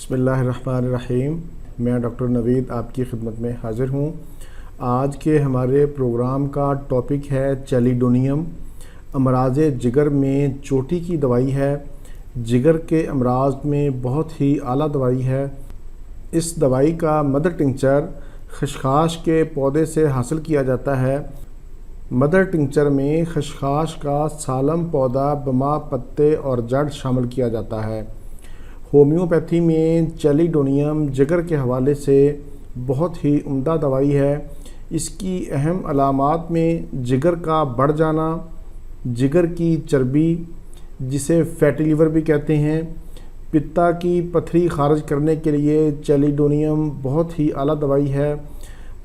بسم اللہ الرحمن الرحیم۔ میں ڈاکٹر نوید آپ کی خدمت میں حاضر ہوں۔ آج کے ہمارے پروگرام کا ٹاپک ہے چیلیڈونیم۔ امراض جگر میں چوٹی کی دوائی ہے، جگر کے امراض میں بہت ہی اعلیٰ دوائی ہے۔ اس دوائی کا مدر ٹنکچر خشخاش کے پودے سے حاصل کیا جاتا ہے۔ مدر ٹنکچر میں خشخاش کا سالم پودا، بما، پتے اور جڑ شامل کیا جاتا ہے۔ ہومیوپیتھی میں چیلیڈونیم جگر کے حوالے سے بہت ہی عمدہ دوائی ہے۔ اس کی اہم علامات میں جگر کا بڑھ جانا، جگر کی چربی جسے فیٹی لیور بھی کہتے ہیں، پتا کی پتھری خارج کرنے کے لیے چیلیڈونیم بہت ہی اعلیٰ دوائی ہے،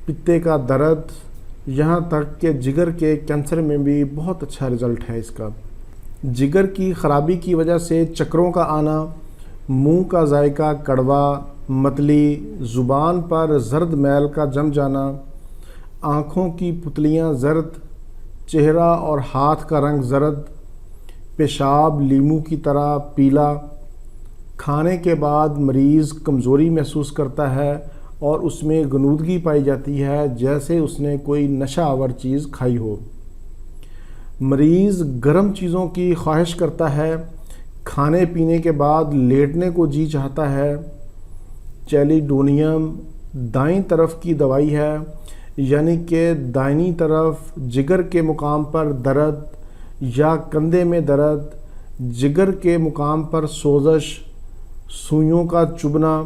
پتے کا درد، یہاں تک کہ جگر کے کینسر میں بھی بہت اچھا رزلٹ ہے اس کا۔ جگر کی خرابی کی وجہ سے چکروں کا آنا، منہ کا ذائقہ کڑوا، متلی، زبان پر زرد میل کا جم جانا، آنکھوں کی پتلیاں زرد، چہرہ اور ہاتھ کا رنگ زرد، پیشاب لیموں کی طرح پیلا، کھانے کے بعد مریض کمزوری محسوس کرتا ہے اور اس میں غنودگی پائی جاتی ہے جیسے اس نے کوئی نشہ آور چیز کھائی ہو۔ مریض گرم چیزوں کی خواہش کرتا ہے، کھانے پینے کے بعد لیٹنے کو جی چاہتا ہے۔ چیلیڈونیم دائیں طرف کی دوائی ہے، یعنی کہ دائنی طرف جگر کے مقام پر درد یا کندھے میں درد، جگر کے مقام پر سوزش، سوئیوں کا چبھنا،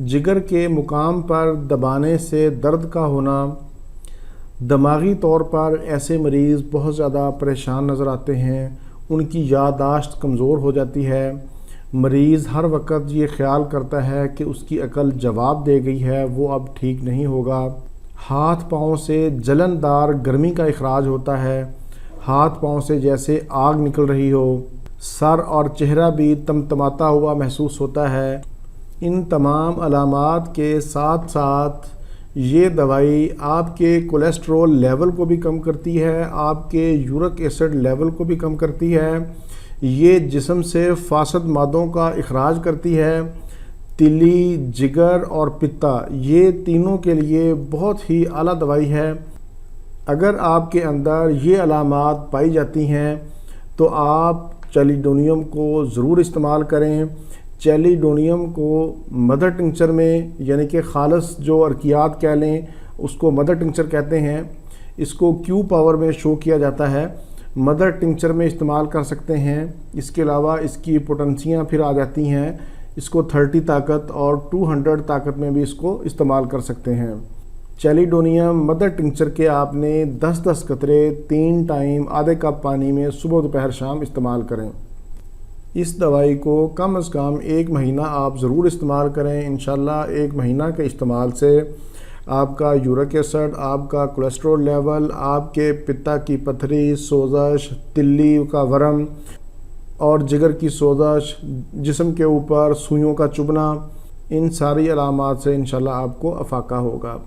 جگر کے مقام پر دبانے سے درد کا ہونا۔ دماغی طور پر ایسے مریض بہت زیادہ پریشان نظر آتے ہیں، ان کی یادداشت کمزور ہو جاتی ہے، مریض ہر وقت یہ خیال کرتا ہے کہ اس کی عقل جواب دے گئی ہے، وہ اب ٹھیک نہیں ہوگا۔ ہاتھ پاؤں سے جلن دار گرمی کا اخراج ہوتا ہے، ہاتھ پاؤں سے جیسے آگ نکل رہی ہو، سر اور چہرہ بھی تمتماتا ہوا محسوس ہوتا ہے۔ ان تمام علامات کے ساتھ ساتھ یہ دوائی آپ کے کولیسٹرول لیول کو بھی کم کرتی ہے، آپ کے یورک ایسڈ لیول کو بھی کم کرتی ہے، یہ جسم سے فاسد مادوں کا اخراج کرتی ہے۔ تلی، جگر اور پتا، یہ تینوں کے لیے بہت ہی اعلیٰ دوائی ہے۔ اگر آپ کے اندر یہ علامات پائی جاتی ہیں تو آپ چیلیڈونیم کو ضرور استعمال کریں۔ چیلیڈونیم کو مدر ٹنکچر میں، یعنی کہ خالص جو ارکیات کہہ لیں اس کو مدر ٹنکچر کہتے ہیں، اس کو کیو پاور میں شو کیا جاتا ہے، مدر ٹنکچر میں استعمال کر سکتے ہیں۔ اس کے علاوہ اس کی پوٹنسیاں پھر آ جاتی ہیں، اس کو 30 طاقت اور 200 طاقت میں بھی اس کو استعمال کر سکتے ہیں۔ چیلیڈونیم مدر ٹنکچر کے آپ نے 10 قطرے 3 ٹائم آدھے کپ پانی میں صبح دوپہر شام استعمال کریں۔ اس دوائی کو کم از کم 1 مہینہ آپ ضرور استعمال کریں۔ انشاءاللہ 1 مہینہ کے استعمال سے آپ کا یورک ایسڈ، آپ کا کولیسٹرول لیول، آپ کے پتا کی پتھری، سوزش، تلی کا ورم اور جگر کی سوزش، جسم کے اوپر سوئیوں کا چبھنا، ان ساری علامات سے انشاءاللہ آپ کو افاقہ ہوگا۔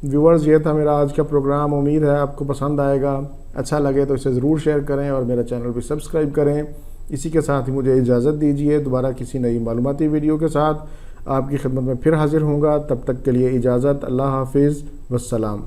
ویورز، یہ تھا میرا آج کا پروگرام، امید ہے آپ کو پسند آئے گا۔ اچھا لگے تو اسے ضرور شیئر کریں اور میرا چینل بھی سبسکرائب کریں۔ اسی کے ساتھ ہی مجھے اجازت دیجیے، دوبارہ کسی نئی معلوماتی ویڈیو کے ساتھ آپ کی خدمت میں پھر حاضر ہوں گا۔ تب تک کے لیے اجازت، اللہ حافظ، والسلام۔